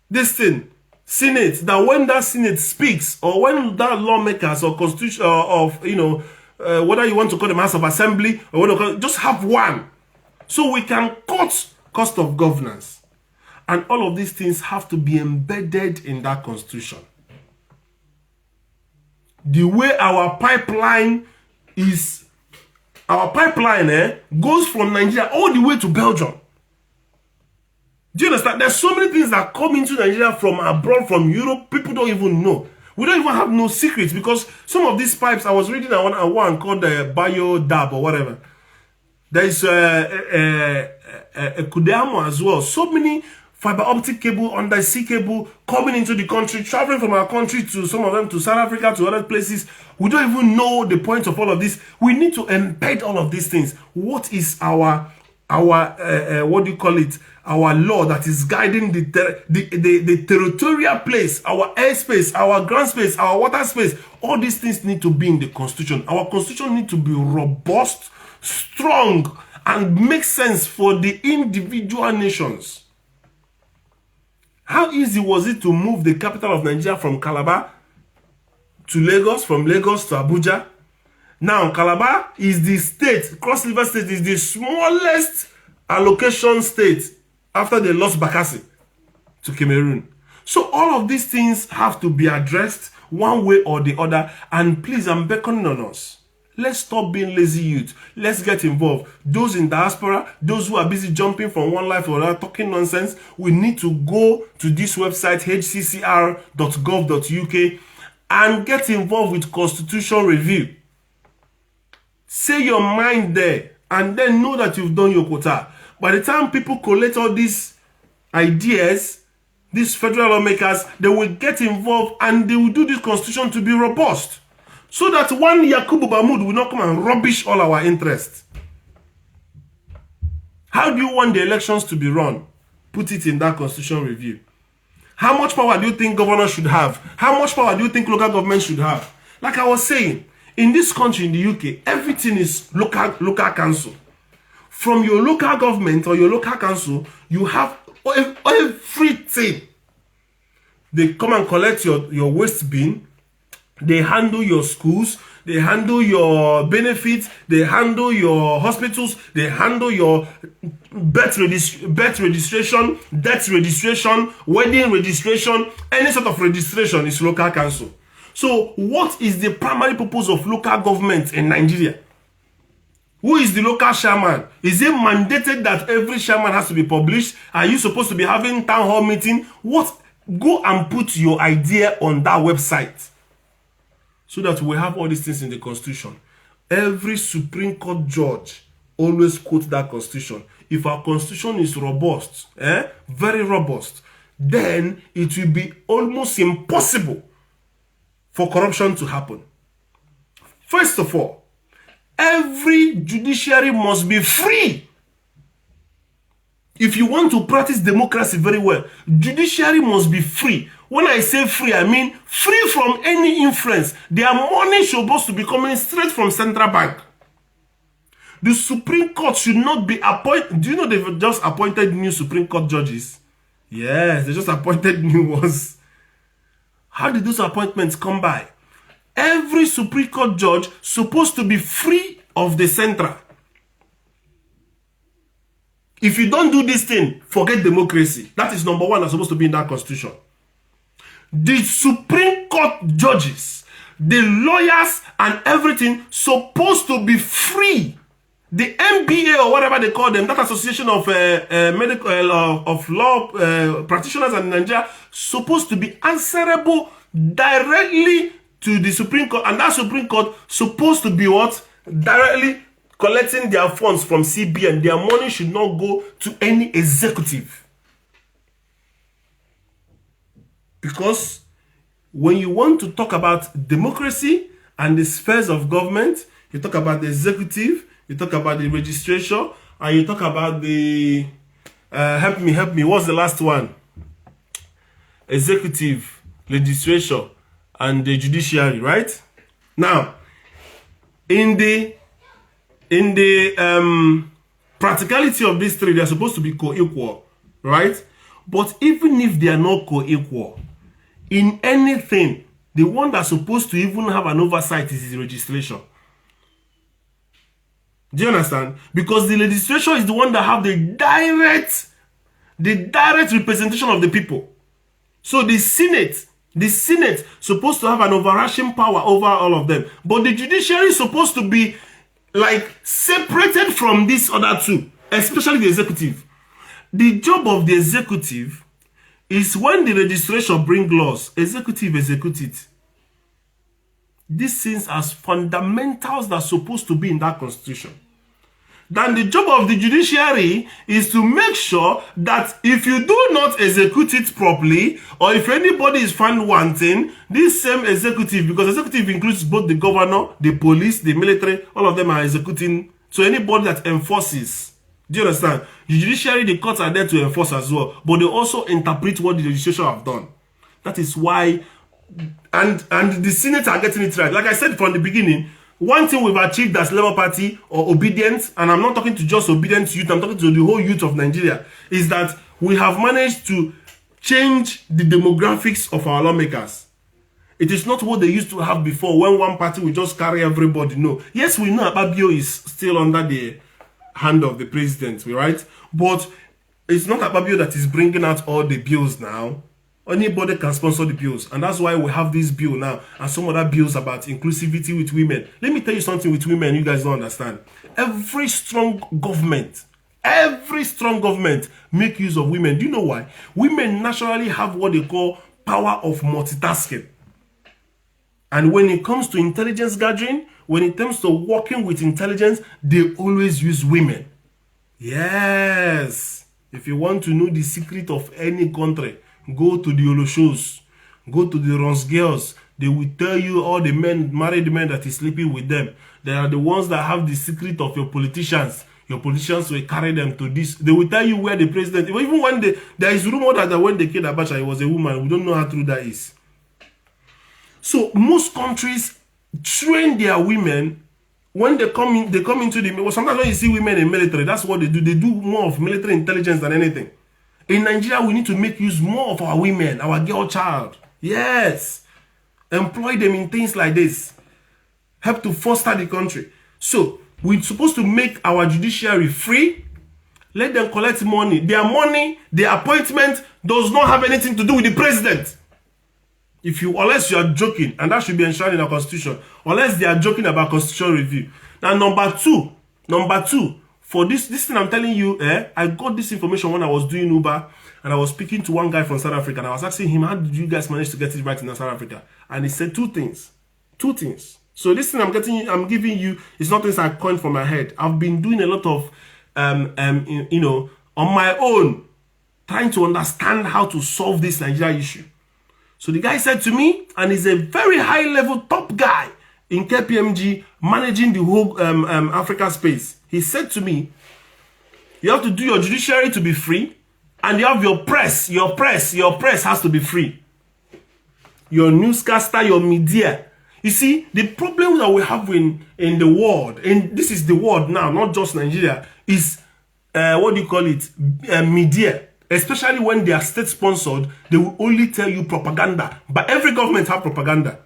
this thing, Senate, that when that Senate speaks, or when that lawmakers or constitution of, you know, whether you want to call them House of Assembly or whatever, just have one. So we can cut cost of governance. And all of these things have to be embedded in that constitution. The way our pipeline is, goes from Nigeria all the way to Belgium. Do you understand? There's so many things that come into Nigeria from abroad, from Europe, people don't even know. We don't even have no secrets, because some of these pipes, I was reading one called the Biodab or whatever. There is a Kudamo as well. So many fiber optic cable, undersea cable coming into the country, traveling from our country to some of them to South Africa, to other places. We don't even know the point of all of this. We need to embed all of these things. What is our what do you call it? Our law that is guiding the territorial place, our airspace, our ground space, our water space. All these things need to be in the constitution. Our constitution needs to be robust, strong, and make sense for the individual nations. How easy was it to move the capital of Nigeria from Calabar to Lagos, from Lagos to Abuja? Now, Calabar is the state, Cross River State is the smallest allocation state after they lost Bakassi to Cameroon. So all of these things have to be addressed one way or the other. And please, I'm beckoning on us. Let's stop being lazy youth. Let's get involved. Those in diaspora, those who are busy jumping from one life to another, talking nonsense, we need to go to this website, Hccr.gov.ng, and get involved with constitution review. Say your mind there, and then know that you've done your quota. By the time people collect all these ideas, these federal lawmakers, they will get involved and they will do this constitution to be robust. So that one Yakubu Mahmoud will not come and rubbish all our interests. How do you want the elections to be run? Put it in that constitution review. How much power do you think governors should have? How much power do you think local government should have? Like I was saying, in this country, in the UK, everything is local council. From your local government or your local council, you have everything. They come and collect your waste bin. They handle your schools. They handle your benefits. They handle your hospitals. They handle your birth registration, death registration, wedding registration. Any sort of registration is local council. So what is the primary purpose of local government in Nigeria? Who is the local chairman? Is it mandated that every chairman has to be published? Are you supposed to be having town hall meeting? What? Go and put your idea on that website so that we have all these things in the constitution. Every Supreme Court judge always quotes that constitution. If our constitution is robust, very robust, then it will be almost impossible for corruption to happen. First of all, every judiciary must be free. If you want to practice democracy very well, judiciary must be free. When I say free, I mean free from any influence. Their money is supposed to be coming straight from central bank. The Supreme Court should not be appointed. Do you know they've just appointed new Supreme Court judges? Yes, they just appointed new ones. How did those appointments come by? Every Supreme Court judge supposed to be free of the central. If you don't do this thing, forget democracy. That is number one that's supposed to be in that constitution. The Supreme Court judges, the lawyers and everything supposed to be free. The MBA or whatever they call them, that association of law practitioners in Nigeria, supposed to be answerable directly to the Supreme Court, and that Supreme Court supposed to be what? Directly collecting their funds from CBN. Their money should not go to any executive. Because when you want to talk about democracy and the spheres of government, you talk about the executive, you talk about the registration, and you talk about the help me, what's the last one? Executive, legislature, and the judiciary, right? Now, in the practicality of these three, they are supposed to be co-equal, right? But even if they are not co-equal, in anything, the one that's supposed to even have an oversight is the registration. Do you understand? Because the legislation is the one that have the direct representation of the people. So the Senate supposed to have an overarching power over all of them. But the judiciary is supposed to be like separated from these other two, especially the executive. The job of the executive is when the legislation bring laws, executive execute it. These things as fundamentals that are supposed to be in that constitution. Then the job of the judiciary is to make sure that if you do not execute it properly, or if anybody is found wanting, this same executive, because executive includes both the governor, the police, the military, all of them are executing. So anybody that enforces, do you understand? The judiciary, the courts are there to enforce as well, but they also interpret what the legislation have done. That is why, and the Senate are getting it right. Like I said from the beginning, one thing we've achieved as Labour Party or obedience, and I'm not talking to just obedient youth, I'm talking to the whole youth of Nigeria, is that we have managed to change the demographics of our lawmakers. It is not what they used to have before, when one party will just carry everybody. No. Yes, we know Ababio is still under the hand of the president, right? But it's not Ababio that is bringing out all the bills now. Anybody can sponsor the bills, and that's why we have this bill now and some other bills about inclusivity with women. Let me tell you something with women you guys don't understand. Every strong government make use of women. Do you know why? Women naturally have what they call power of multitasking. And when it comes to intelligence gathering, when it comes to working with intelligence, they always use women. Yes. If you want to know the secret of any country, go to the Olo shows, go to the Rons girls. They will tell you all the men, married men that is sleeping with them. They are the ones that have the secret of your politicians. Your politicians will carry them to this. They will tell you where the president, even when there is rumor that when they killed Abacha, he was a woman. We don't know how true that is. So most countries train their women when they come into the, well, sometimes when you see women in military, that's what they do. They do more of military intelligence than anything. In Nigeria, we need to make use more of our women, our girl child. Yes. Employ them in things like this. Help to foster the country. So, we're supposed to make our judiciary free. Let them collect money. Their appointment does not have anything to do with the president. Unless you are joking, and that should be enshrined in our constitution, unless they are joking about constitutional review. Now, number two, for this thing I'm telling you, I got this information when I was doing Uber, and I was speaking to one guy from South Africa, and I was asking him, how did you guys manage to get it right in South Africa? And he said two things. So this thing I'm giving you is not things I coined from my head. I've been doing a lot of, on my own, trying to understand how to solve this Nigeria issue. So the guy said to me, and he's a very high-level top guy in KPMG managing the whole Africa space. He said to me, you have to do your judiciary to be free, and you have your press. Your press has to be free. Your newscaster, your media. You see, the problem that we have in the world, and this is the world now, not just Nigeria, is, what do you call it, media. Especially when they are state-sponsored, they will only tell you propaganda. But every government have propaganda.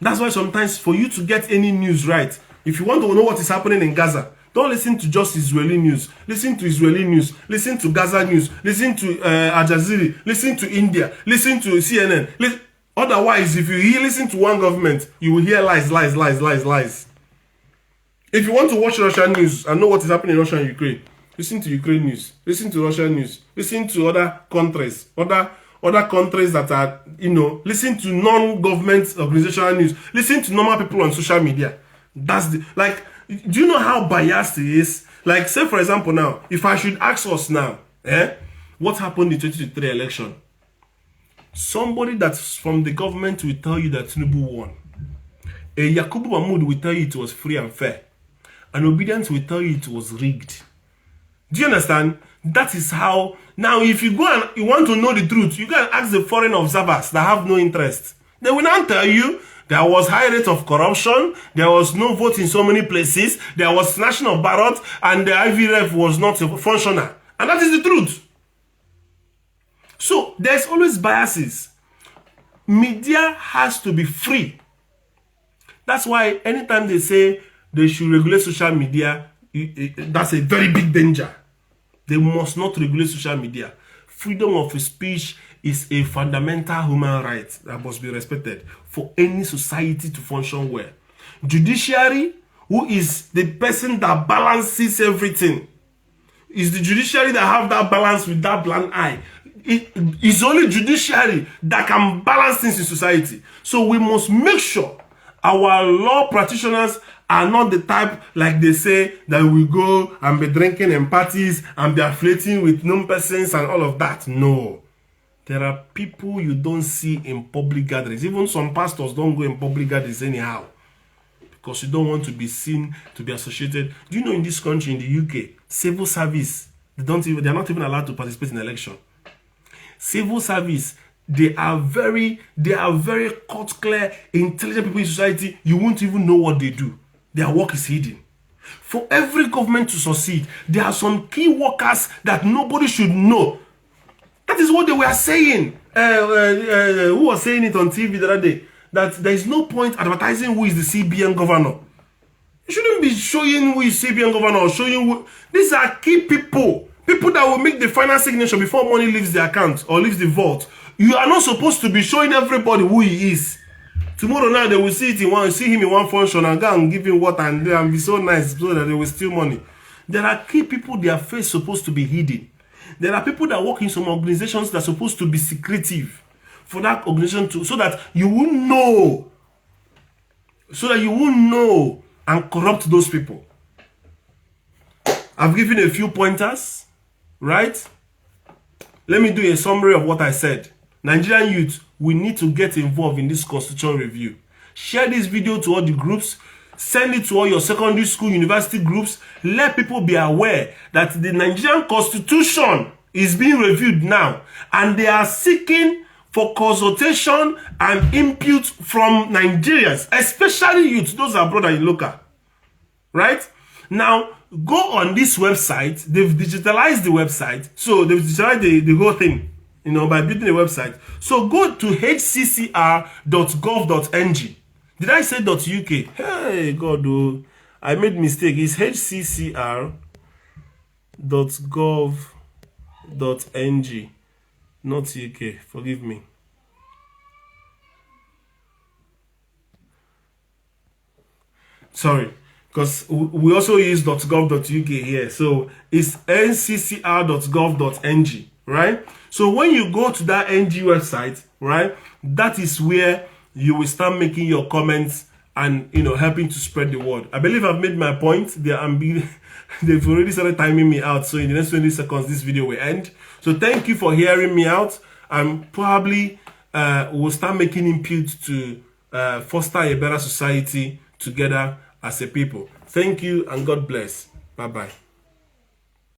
That's why sometimes for you to get any news right, if you want to know what is happening in Gaza, don't listen to just Israeli news. Listen to Israeli news. Listen to Gaza news. Listen to Al Jazeera. Listen to India. Listen to CNN. Otherwise, if you listen to one government, you will hear lies, lies, lies, lies, lies. If you want to watch Russian news and know what is happening in Russia and Ukraine, listen to Ukraine news. Listen to Russian news. Listen to other countries. Other countries that are, listen to non-government organizational news. Listen to normal people on social media. That's the, do you know how biased it is? Like, say for example now, if I should ask us now, what happened in the 2023 election? Somebody that's from the government will tell you that Tinubu won. A Yakubu Mahmoud will tell you it was free and fair. An Obedience will tell you it was rigged. Do you understand? That is how. Now, if you go and you want to know the truth, you can ask the foreign observers that have no interest. They will not tell you there was high rate of corruption, there was no vote in so many places, there was national ballot, and the IVRF was not functional. And that is the truth. So, there's always biases. Media has to be free. That's why anytime they say they should regulate social media, that's a very big danger. They must not regulate social media. Freedom of speech is a fundamental human right that must be respected for any society to function well. Judiciary, who is the person that balances everything, is the judiciary that have that balance with that blind eye. It is only judiciary that can balance things in society. So we must make sure our law practitioners are not the type, like they say, that will go and be drinking in parties and be affiliating with known persons and all of that. No. There are people you don't see in public gatherings. Even some pastors don't go in public gatherings anyhow, because you don't want to be seen, to be associated. Do you know in this country, in the UK, civil service, they're not even allowed to participate in election. Civil service, they are very cut clear, intelligent people in society. You won't even know what they do. Their work is hidden. For every government to succeed, there are some key workers that nobody should know. That is what they were saying. Who was saying it on TV the other day? That there is no point advertising who is the CBN governor. You shouldn't be showing who is CBN governor or showing who. These are key people. People that will make the final signature before money leaves the account or leaves the vault. You are not supposed to be showing everybody who he is. Tomorrow now they will see him in one function and go and give him water and be so nice so that they will steal money. There are key people, their face supposed to be hidden. There are people that work in some organizations that are supposed to be secretive for that organization to, so that you won't know. So that you won't know and corrupt those people. I've given a few pointers, right? Let me do a summary of what I said. Nigerian youth, we need to get involved in this constitution review. Share this video to all the groups. Send it to all your secondary school, university groups. Let people be aware that the Nigerian constitution is being reviewed now. And they are seeking for consultation and input from Nigerians, especially youth, those abroad and local. Right? Now, go on this website. They've digitalized the website. So they've digitalized the whole thing, by building a website. So go to Hccr.gov.ng. Did I say .uk? Hey, God, oh, I made mistake. It's Hccr.gov.ng, not UK. Forgive me. Sorry, because we also use .gov.uk here. So it's nccr.gov.ng, right? So when you go to that NG website, right, that is where you will start making your comments and, helping to spread the word. I believe I've made my point. They've already started timing me out. So in the next 20 seconds, this video will end. So thank you for hearing me out. And probably we'll start making input to foster a better society, together as a people. Thank you and God bless. Bye-bye.